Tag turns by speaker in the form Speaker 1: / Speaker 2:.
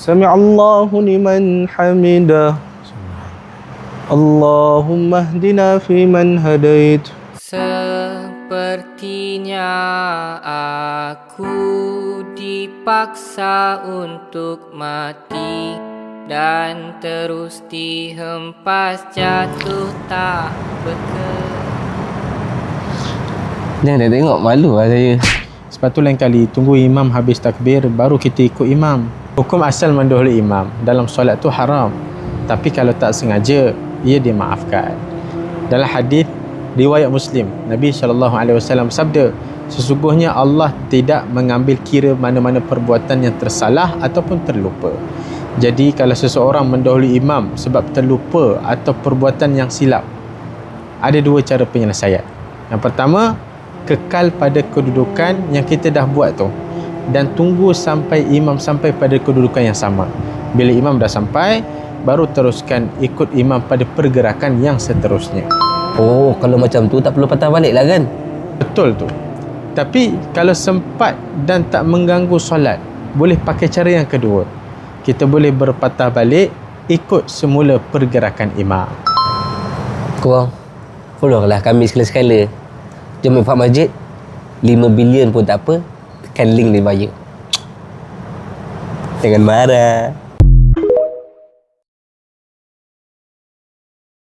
Speaker 1: Sami'allahu liman hamidah. Allahumma hdina fi man hadait.
Speaker 2: Sepertinya aku dipaksa untuk mati dan terus dihempas jatuh tak berkenan.
Speaker 3: Jangan nak tengok, malu lah saya.
Speaker 1: Sebab tu lain kali tunggu imam habis takbir baru kita ikut imam. Hukum asal mendahului imam dalam solat tu haram. Tapi kalau tak sengaja, ia dimaafkan. Dalam hadis riwayat Muslim, Nabi SAW sabda, sesungguhnya Allah tidak mengambil kira mana-mana perbuatan yang tersalah ataupun terlupa. Jadi kalau seseorang mendahului imam sebab terlupa atau perbuatan yang silap, ada dua cara penyelesaian. Yang pertama, kekal pada kedudukan yang kita dah buat tu dan tunggu sampai imam sampai pada kedudukan yang sama. Bila imam dah sampai, baru teruskan ikut imam pada pergerakan yang seterusnya.
Speaker 3: Oh, kalau macam tu tak perlu patah balik lah kan?
Speaker 1: Betul tu. Tapi kalau sempat dan tak mengganggu solat, boleh pakai cara yang kedua. Kita boleh berpatah balik ikut semula pergerakan imam.
Speaker 3: Korang follow lah kami sekala-sekala. Jom infak masjid 5 bilion pun tak apa. Tekan link di bio. Jangan marah.